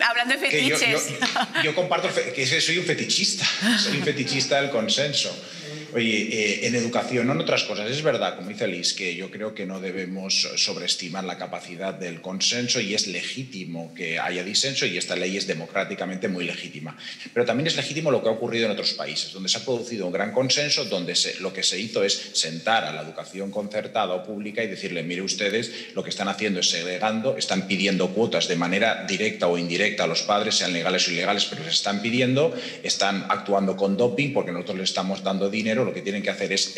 Hablando de fetiches. Yo comparto que soy un fetichista del consenso. Oye, en educación, no en otras cosas, es verdad, como dice Liz, que yo creo que no debemos sobreestimar la capacidad del consenso y es legítimo que haya disenso y esta ley es democráticamente muy legítima. Pero también es legítimo lo que ha ocurrido en otros países, donde se ha producido un gran consenso, donde lo que se hizo es sentar a la educación concertada o pública y decirle, mire ustedes, lo que están haciendo es segregando, están pidiendo cuotas de manera directa o indirecta a los padres, sean legales o ilegales, pero les están pidiendo, están actuando con doping porque nosotros les estamos dando dinero. Lo que tienen que hacer es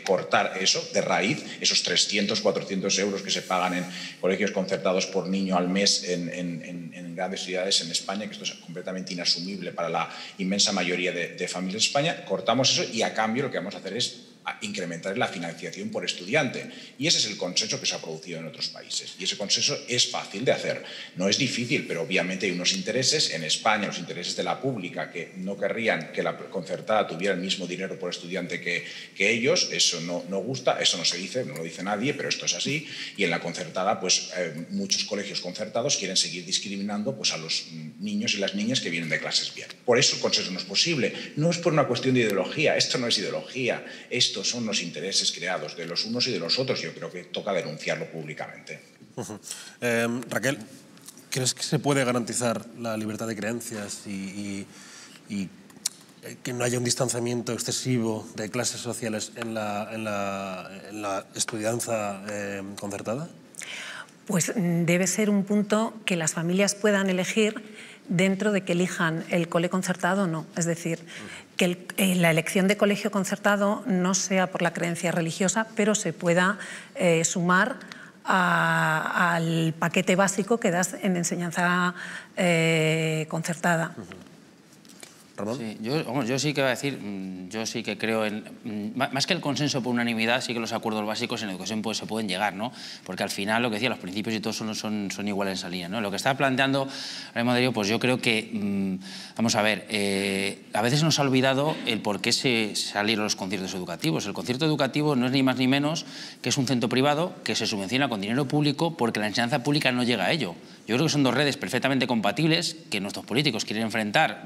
cortar eso de raíz, esos 300, 400 euros que se pagan en colegios concertados por niño al mes en grandes ciudades en España, que esto es completamente inasumible para la inmensa mayoría de familias de España. Cortamos eso y a cambio lo que vamos a hacer es incrementar la financiación por estudiante. Y ese es el consenso que se ha producido en otros países. Y ese consenso es fácil de hacer. No es difícil, pero obviamente hay unos intereses en España, los intereses de la pública, que no querrían que la concertada tuviera el mismo dinero por estudiante que ellos. Eso no gusta, eso no se dice, no lo dice nadie, pero esto es así. Y en la concertada, pues muchos colegios concertados quieren seguir discriminando pues, a los niños y las niñas que vienen de clases bien. Por eso el consenso no es posible. No es por una cuestión de ideología. Esto no es ideología. Estos son los intereses creados de los unos y de los otros. Yo creo que toca denunciarlo públicamente. Raquel, ¿crees que se puede garantizar la libertad de creencias y que no haya un distanciamiento excesivo de clases sociales en la estudianza concertada? Pues debe ser un punto que las familias puedan elegir dentro de que elijan el cole concertado o no. Es decir, que la elección de colegio concertado no sea por la creencia religiosa, pero se pueda sumar al paquete básico que das en enseñanza concertada. Sí, yo sí que voy a decir, yo sí que creo en, más que el consenso por unanimidad, sí que los acuerdos básicos en educación pues, se pueden llegar, ¿no? Porque al final, lo que decía, los principios y todos son iguales en esa línea, ¿no? Lo que está planteando Rodrigo, pues yo creo que, vamos a ver, a veces nos ha olvidado el por qué se salieron los conciertos educativos. El concierto educativo no es ni más ni menos que es un centro privado que se subvenciona con dinero público porque la enseñanza pública no llega a ello. Yo creo que son dos redes perfectamente compatibles que nuestros políticos quieren enfrentar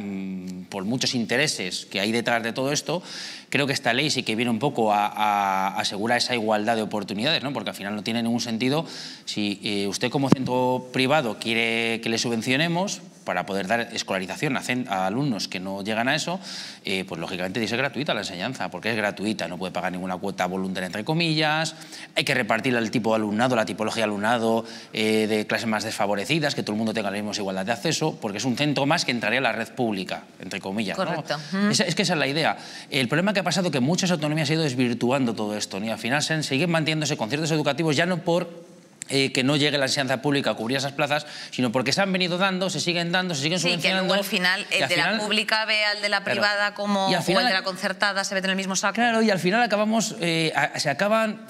por muchos intereses que hay detrás de todo esto. Creo que esta ley sí que viene un poco a asegurar esa igualdad de oportunidades, ¿no? Porque al final no tiene ningún sentido si usted como centro privado quiere que le subvencionemos para poder dar escolarización a alumnos que no llegan a eso, pues lógicamente tiene que ser gratuita la enseñanza, porque es gratuita, no puede pagar ninguna cuota voluntaria entre comillas, hay que repartir el tipo de alumnado, la tipología de alumnado de clases más desfavorecidas, que todo el mundo tenga la misma igualdad de acceso, porque es un centro más que entraría a la red pública, entre comillas. Correcto. ¿No? Es que esa es la idea. El problema que ha pasado es que muchas autonomías han ido desvirtuando todo esto, ¿no? Y al final siguen manteniéndose conciertos educativos ya no por que no llegue la enseñanza pública a cubrir esas plazas, sino porque se han venido dando, se siguen subvencionando. Sí, que luego al final el de la pública ve al de la privada como, o el de la concertada se mete en el mismo saco. Claro, y al final acabamos, se acaban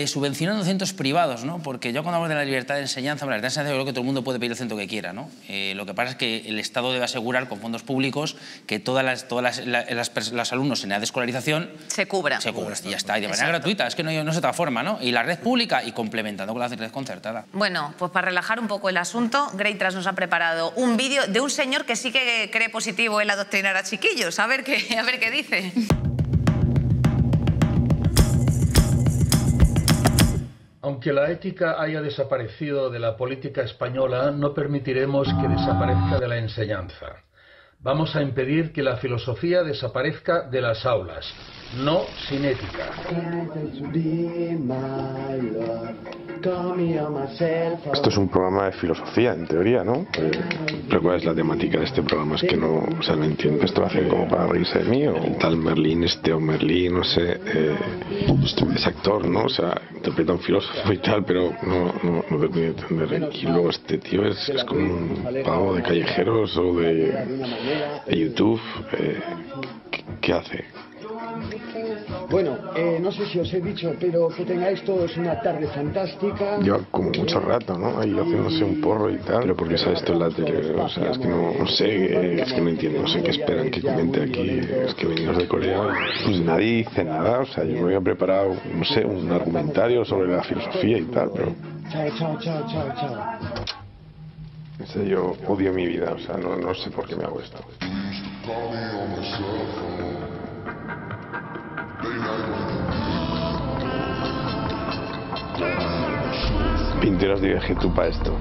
subvencionando centros privados, ¿no? Porque yo cuando hablo de la libertad de enseñanza, yo creo que todo el mundo puede pedir el centro que quiera, ¿no? Lo que pasa es que el Estado debe asegurar con fondos públicos que todos los alumnos en edad de escolarización se cubran. Y ya está, y de manera gratuita, es que no es otra forma, ¿no? Y la red pública y complementando con la red concertada. Bueno, pues para relajar un poco el asunto, Greitras nos ha preparado un vídeo de un señor que sí que cree positivo en adoctrinar a chiquillos. A ver qué dice. Aunque la ética haya desaparecido de la política española, no permitiremos que desaparezca de la enseñanza. Vamos a impedir que la filosofía desaparezca de las aulas, no sin ética. Esto es un programa de filosofía, en teoría, ¿no? Pero ¿cuál es la temática de este programa? Es que no entiendo. ¿Esto lo hacen como para reírse de mí? O tal Merlín, Merlín, no sé, es actor, ¿no? O sea, interpreta a un filósofo y tal, pero no termino de entender. Y luego este tío es como un pavo de callejeros o de YouTube. ¿Qué hace? Bueno, no sé si os he dicho, pero que tengáis todos una tarde fantástica. Lleva como mucho rato, ¿no? Ahí haciéndose un porro y tal. Pero porque sale esto en la tele, o sea, es que no sé, es que no entiendo, no sé qué esperan que comente aquí. Es que venimos de Corea, pues nadie dice nada, o sea, yo me había preparado, no sé, un argumentario sobre la filosofía y tal, pero... Chao. En serio, yo odio mi vida, o sea, no sé por qué me hago esto. Pinteros de Vegetu para esto.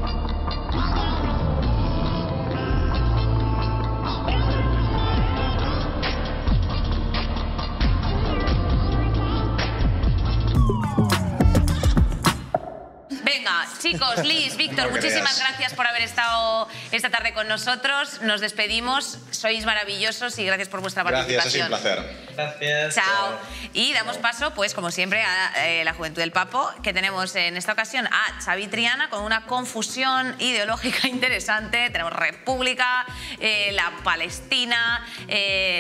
Venga, chicos, Liz, Víctor, muchísimas gracias por haber estado esta tarde con nosotros. Nos despedimos. Sois maravillosos y gracias por vuestra participación. Gracias, es un placer. Gracias. Chao. Y damos paso, pues, como siempre, a la Juventud del Papo, que tenemos en esta ocasión a Xavi Triana con una confusión ideológica interesante. Tenemos República, la Palestina,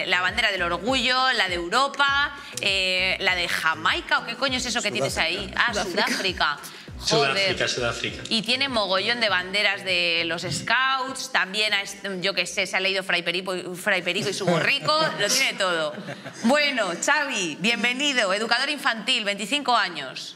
la bandera del orgullo, la de Europa, la de Jamaica, ¿o qué coño es eso que tienes ahí? Ah, Sudáfrica. Joder. Sudáfrica. Y tiene mogollón de banderas de los Scouts, también, yo que sé, se ha leído Fray Perico y su borrico, lo tiene todo. Bueno, Xavi, bienvenido, educador infantil, 25 años.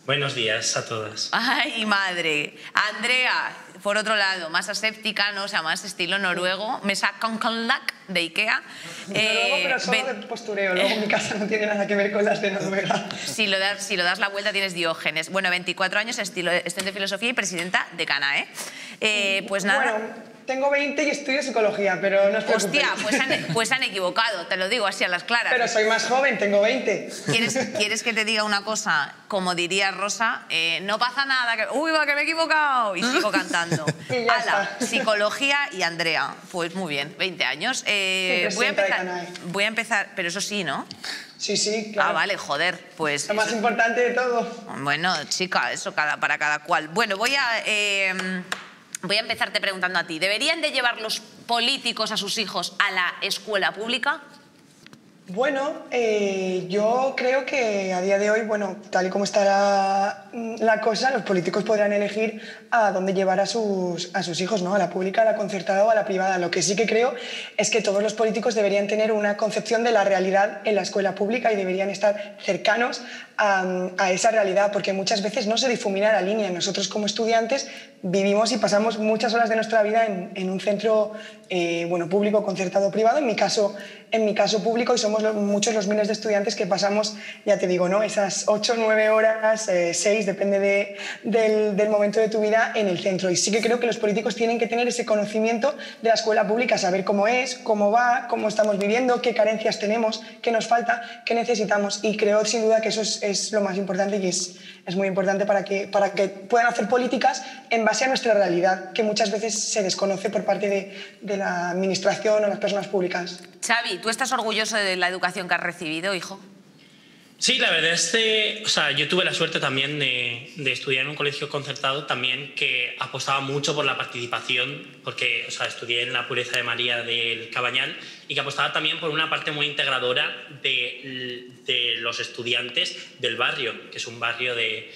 Buenos días a todas. Ay, madre. Andrea, por otro lado, más aséptica, ¿no? O sea, más estilo noruego. Mesa Konkonlak de Ikea. Noruego, pero solo de postureo. Luego mi casa no tiene nada que ver con las de Noruega. Si lo das la vuelta tienes Diógenes. Bueno, 24 años, estudiante de filosofía y presidenta de Cana, ¿eh? Pues nada. Bueno, tengo 20 y estudio psicología, pero no os preocupéis. Hostia, pues han equivocado, te lo digo así a las claras. Pero soy más joven, tengo 20. ¿Quieres que te diga una cosa? Como diría Rosa, no pasa nada, uy, va, que me he equivocado, y sigo cantando. Y ya está. Psicología y Andrea. Pues muy bien, 20 años. Voy a empezar, pero eso sí, ¿no? Sí, sí, claro. Ah, vale, joder, pues... Lo más importante de todo. Bueno, chica, eso para cada cual. Bueno, voy a empezarte preguntando a ti. ¿Deberían de llevar los políticos a sus hijos a la escuela pública? Bueno, yo creo que a día de hoy, bueno, tal y como está la cosa, los políticos podrán elegir a dónde llevar a sus hijos, ¿no? A la pública, a la concertada o a la privada. Lo que sí que creo es que todos los políticos deberían tener una concepción de la realidad en la escuela pública y deberían estar cercanos a esa realidad, porque muchas veces no se difumina la línea. Nosotros como estudiantes vivimos y pasamos muchas horas de nuestra vida en un centro público, concertado o privado. En mi caso público, y somos muchos los miles de estudiantes que pasamos, ya te digo, ¿no? Esas 8 o 9 horas, 6, depende del momento de tu vida, en el centro. Y sí que creo que los políticos tienen que tener ese conocimiento de la escuela pública, saber cómo es, cómo va, cómo estamos viviendo, qué carencias tenemos, qué nos falta, qué necesitamos. Y creo sin duda que eso es lo más importante y es muy importante para que puedan hacer políticas en base a nuestra realidad, que muchas veces se desconoce por parte de la administración o las personas públicas. Xavi, ¿tú estás orgulloso de la educación que has recibido, hijo? Sí, la verdad es que yo tuve la suerte también de estudiar en un colegio concertado también que apostaba mucho por la participación, porque estudié en la Pureza de María del Cabañal y que apostaba también por una parte muy integradora de los estudiantes del barrio, que es un barrio de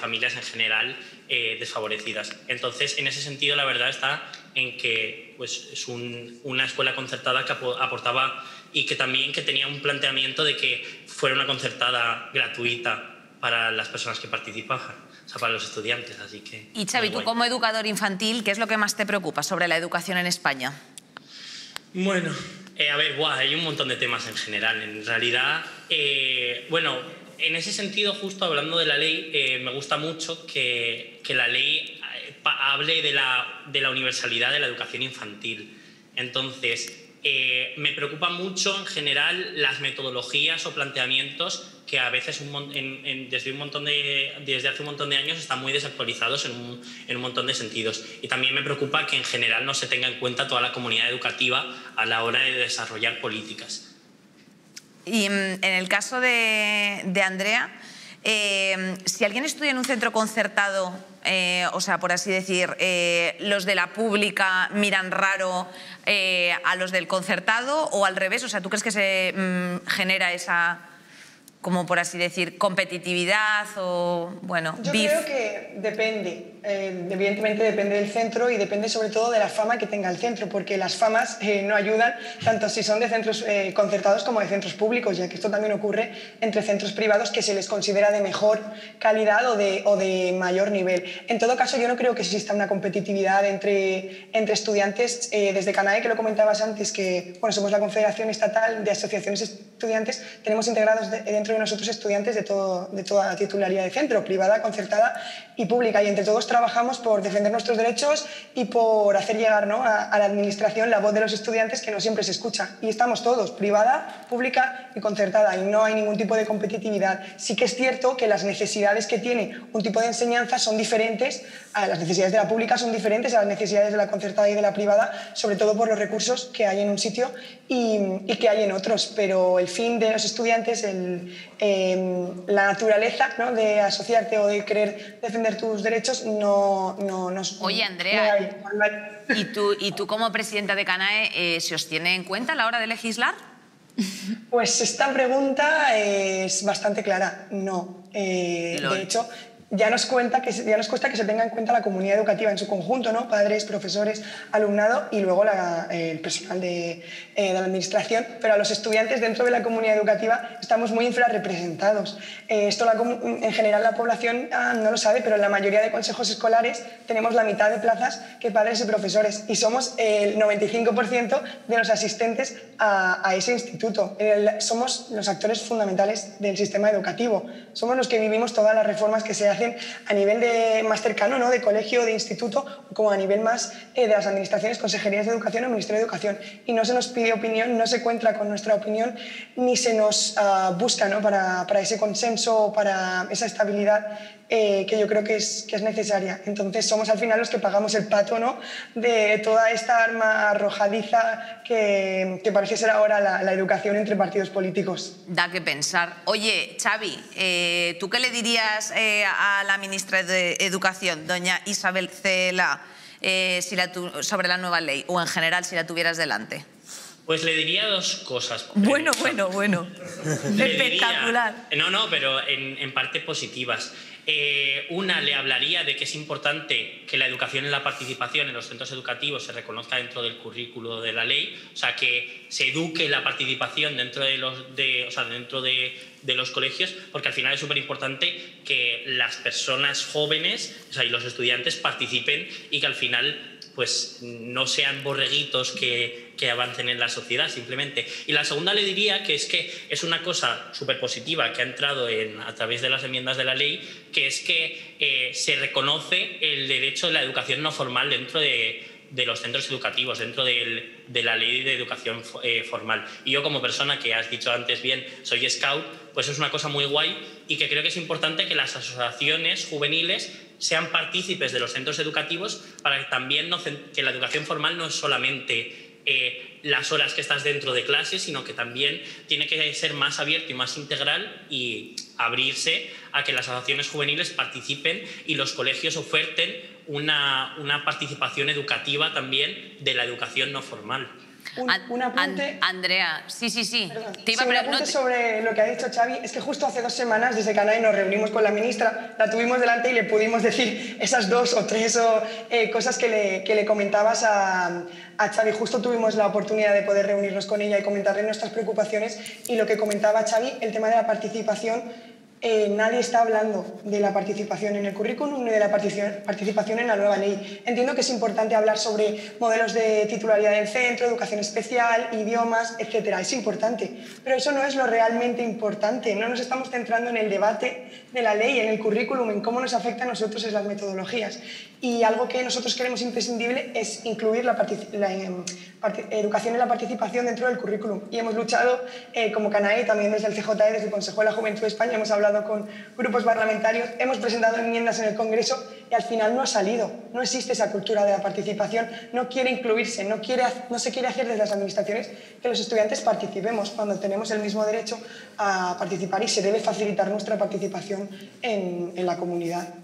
familias en general desfavorecidas. Entonces, en ese sentido, la verdad está en que pues, es una escuela concertada que aportaba y que también tenía un planteamiento de que fuera una concertada gratuita para las personas que participaban, o sea, para los estudiantes. Así que, y Xavi, tú como educador infantil, ¿qué es lo que más te preocupa sobre la educación en España? Bueno, hay un montón de temas en general. En realidad, en ese sentido, justo hablando de la ley, me gusta mucho que la ley hable de la universalidad de la educación infantil. Entonces, me preocupa mucho en general las metodologías o planteamientos que a veces desde hace un montón de años están muy desactualizados en un montón de sentidos. Y también me preocupa que en general no se tenga en cuenta toda la comunidad educativa a la hora de desarrollar políticas. Y en el caso de Andrea, si alguien estudia en un centro concertado, por así decir, los de la pública miran raro a los del concertado o al revés, o sea, ¿tú crees que se genera esa, como por así decir, competitividad o, bueno, Yo creo que depende, evidentemente depende del centro y depende sobre todo de la fama que tenga el centro, porque las famas no ayudan tanto si son de centros concertados como de centros públicos, ya que esto también ocurre entre centros privados que se les considera de mejor calidad o de mayor nivel. En todo caso, yo no creo que exista una competitividad entre estudiantes. Desde CANAE, que lo comentabas antes, que somos la Confederación Estatal de Asociaciones Estudiantes, tenemos integrados dentro de nosotros estudiantes de toda la titularidad de centro, privada, concertada y pública, y entre todos trabajamos por defender nuestros derechos y por hacer llegar, ¿no?, a la administración la voz de los estudiantes, que no siempre se escucha. Y estamos todos, privada, pública y concertada, y no hay ningún tipo de competitividad. Sí que es cierto que las necesidades que tiene un tipo de enseñanza son diferentes, las necesidades de la pública son diferentes a las necesidades de la concertada y de la privada, sobre todo por los recursos que hay en un sitio y que hay en otros. Pero el fin de los estudiantes, la naturaleza, ¿no?, de asociarte o de querer defender tus derechos no. Oye, Andrea, ¿y tú como presidenta de CANAE se os tiene en cuenta a la hora de legislar? Pues esta pregunta es bastante clara. No. De hecho, ya nos cuesta que se tenga en cuenta la comunidad educativa en su conjunto, ¿no? Padres, profesores, alumnado y luego el personal de la administración, pero a los estudiantes dentro de la comunidad educativa estamos muy infrarrepresentados. Esto en general la población no lo sabe, pero en la mayoría de consejos escolares tenemos la mitad de plazas que padres y profesores y somos el 95% de los asistentes a ese instituto. Somos los actores fundamentales del sistema educativo, somos los que vivimos todas las reformas que se hacen a nivel más cercano, ¿no?, de colegio, de instituto, como a nivel más de las administraciones, consejerías de educación o ministerio de educación. Y no se nos pide opinión, no se cuenta con nuestra opinión, ni se nos busca, ¿no?, para ese consenso, para esa estabilidad que yo creo que es necesaria. Entonces somos al final los que pagamos el pato, ¿no?, de toda esta arma arrojadiza que parece ser ahora la educación entre partidos políticos. Da que pensar. Oye, Xavi, ¿tú qué le dirías a la ministra de Educación, doña Isabel Celaá, sobre la nueva ley, o en general si la tuvieras delante? Pues le diría dos cosas. Bueno. Espectacular. No, pero en parte positivas. Una, le hablaría de que es importante que la educación y la participación en los centros educativos se reconozca dentro del currículo de la ley, o sea, que se eduque la participación dentro de los colegios, porque al final es súper importante que las personas jóvenes, o sea, y los estudiantes participen y que al final pues no sean borreguitos que avancen en la sociedad simplemente. Y la segunda le diría que es una cosa súper positiva que ha entrado a través de las enmiendas de la ley, que es que se reconoce el derecho de la educación no formal dentro de los centros educativos, dentro de la ley de educación formal. Y yo, como persona que has dicho antes bien, soy scout, pues es una cosa muy guay y que creo que es importante que las asociaciones juveniles sean partícipes de los centros educativos para que también que la educación formal no es solamente las horas que estás dentro de clase, sino que también tiene que ser más abierto y más integral y abrirse a que las asociaciones juveniles participen y los colegios oferten una participación educativa también de la educación no formal. Un apunte. Andrea, sí. Un apunte sobre lo que ha dicho Xavi. Es que justo hace 2 semanas desde CANAE nos reunimos con la ministra, la tuvimos delante y le pudimos decir esas 2 o 3 cosas que le comentabas a Xavi. Justo tuvimos la oportunidad de poder reunirnos con ella y comentarle nuestras preocupaciones, y lo que comentaba Xavi, el tema de la participación. Nadie está hablando de la participación en el currículum ni de la participación en la nueva ley. Entiendo que es importante hablar sobre modelos de titularidad del centro, educación especial, idiomas, etc. Es importante, pero eso no es lo realmente importante. No nos estamos centrando en el debate de la ley, en el currículum, en cómo nos afecta a nosotros en las metodologías. Y algo que nosotros queremos imprescindible es incluir la educación y la participación dentro del currículum. Y hemos luchado como CANAE, también desde el CJE, desde el Consejo de la Juventud de España, hemos hablado con grupos parlamentarios, hemos presentado enmiendas en el Congreso y al final no ha salido. No existe esa cultura de la participación, no quiere incluirse, no se quiere hacer desde las administraciones que los estudiantes participemos cuando tenemos el mismo derecho a participar, y se debe facilitar nuestra participación en la comunidad.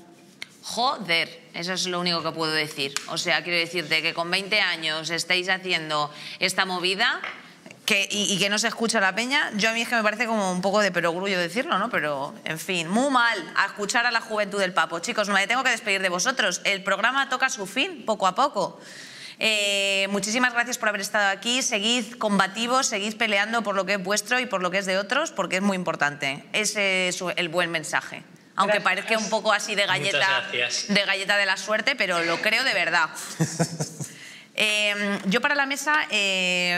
Joder, eso es lo único que puedo decir. O sea, quiero decirte que con 20 años estáis haciendo esta movida y que no se escucha la peña. Yo, a mí es que me parece como un poco de perogrullo decirlo, ¿no? Pero, en fin, muy mal a escuchar a la juventud del Papo. Chicos, me tengo que despedir de vosotros. El programa toca su fin, poco a poco. Muchísimas gracias por haber estado aquí. Seguid combativos, seguid peleando por lo que es vuestro y por lo que es de otros, porque es muy importante. Ese es el buen mensaje. Aunque parezca un poco así de galleta de la suerte, pero lo creo de verdad. Yo para la mesa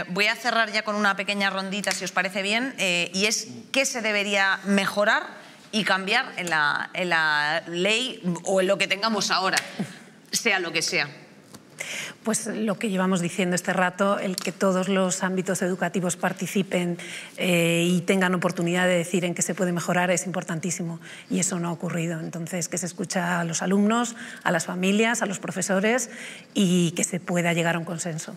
voy a cerrar ya con una pequeña rondita, si os parece bien, y es qué se debería mejorar y cambiar en la ley o en lo que tengamos ahora, sea lo que sea? Pues lo que llevamos diciendo este rato, el que todos los ámbitos educativos participen y tengan oportunidad de decir en qué se puede mejorar es importantísimo, y eso no ha ocurrido. Entonces, que se escucha a los alumnos, a las familias, a los profesores y que se pueda llegar a un consenso.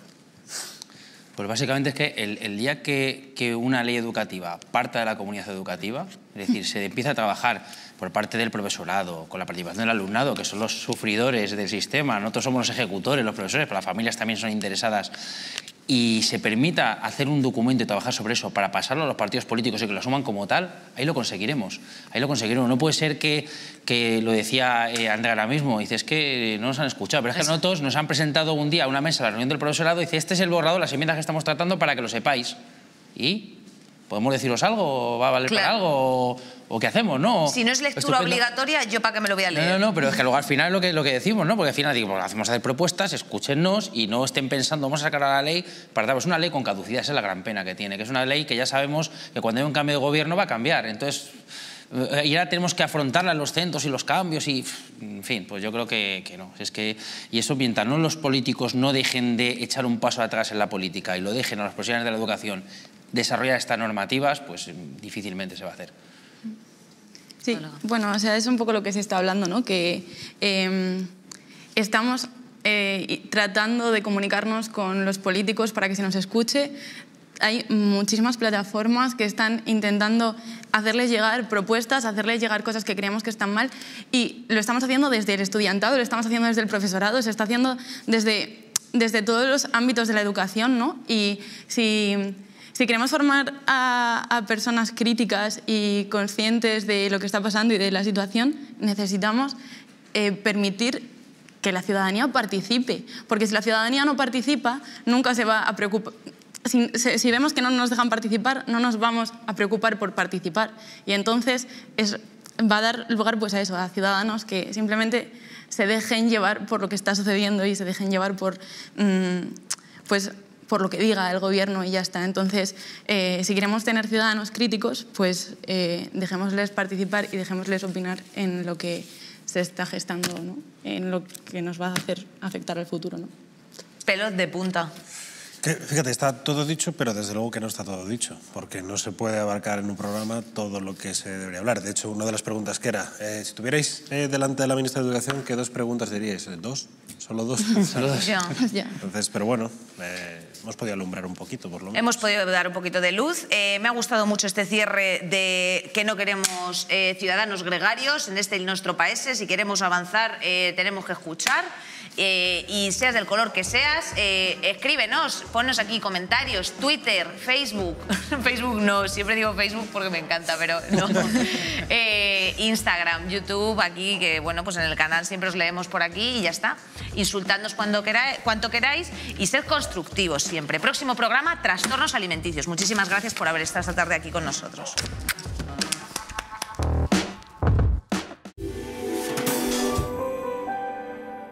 Pues básicamente es que el día que una ley educativa parta de la comunidad educativa, es decir, se empieza a trabajar por parte del profesorado, con la participación del alumnado, que son los sufridores del sistema, nosotros somos los ejecutores, los profesores, pero las familias también son interesadas, y se permita hacer un documento y trabajar sobre eso para pasarlo a los partidos políticos y que lo asuman como tal, ahí lo conseguiremos. Ahí lo conseguiremos. No puede ser que lo decía Andrea ahora mismo, dice, es que no nos han escuchado, pero es que nosotros nos han presentado un día a una mesa a la reunión del profesorado y dice, este es el borrador, las enmiendas que estamos tratando para que lo sepáis. ¿Y? ¿Podemos deciros algo? ¿Va a valer para algo? ¿O qué hacemos? ¿No? Si no es lectura obligatoria, ¿yo para qué me lo voy a leer? No, pero es que luego al final es lo que decimos, ¿no? Porque al final digo, hacemos hacer propuestas, escúchennos y no estén pensando, vamos a sacar a la ley para darnos una ley con caducidad. Esa es la gran pena que tiene, que es una ley que ya sabemos que cuando hay un cambio de gobierno va a cambiar. Entonces, y ahora tenemos que afrontarla en los centros y los cambios y, en fin, pues yo creo que no. Y eso, mientras no los políticos no dejen de echar un paso atrás en la política y lo dejen a los profesionales de la educación desarrollar estas normativas, pues difícilmente se va a hacer. Sí, bueno, o sea, es un poco lo que se está hablando, ¿no? Que estamos tratando de comunicarnos con los políticos para que se nos escuche. Hay muchísimas plataformas que están intentando hacerles llegar propuestas, hacerles llegar cosas que creemos que están mal, y lo estamos haciendo desde el estudiantado, lo estamos haciendo desde el profesorado, se está haciendo desde todos los ámbitos de la educación, ¿no? Y si queremos formar a personas críticas y conscientes de lo que está pasando y de la situación, necesitamos permitir que la ciudadanía participe, porque si la ciudadanía no participa, nunca se va a preocupar. Si vemos que no nos dejan participar, no nos vamos a preocupar por participar, y entonces va a dar lugar pues a eso, a ciudadanos que simplemente se dejen llevar por lo que está sucediendo y se dejen llevar por lo que diga el gobierno y ya está. Entonces, si queremos tener ciudadanos críticos, pues dejémosles participar y dejémosles opinar en lo que se está gestando, ¿no? En lo que nos va a hacer afectar al futuro, ¿no? Pelos de punta. Fíjate, está todo dicho, pero desde luego que no está todo dicho, porque no se puede abarcar en un programa todo lo que se debería hablar. De hecho, una de las preguntas que era, si tuvierais delante de la ministra de Educación, ¿qué dos preguntas diríais? ¿Dos? ¿Solo dos? Solo dos. Ya. Entonces, pero bueno, hemos podido alumbrar un poquito, por lo menos. Hemos podido dar un poquito de luz. Me ha gustado mucho este cierre de que no queremos ciudadanos gregarios en nuestro país. Si queremos avanzar, tenemos que escuchar. Y seas del color que seas, escríbenos, ponnos aquí comentarios, Twitter, Facebook, Facebook no, siempre digo Facebook porque me encanta, pero no, Instagram, YouTube, aquí, que bueno, pues en el canal siempre os leemos por aquí y ya está. Insultadnos cuanto queráis y sed constructivos siempre. Próximo programa, trastornos alimenticios. Muchísimas gracias por haber estado esta tarde aquí con nosotros.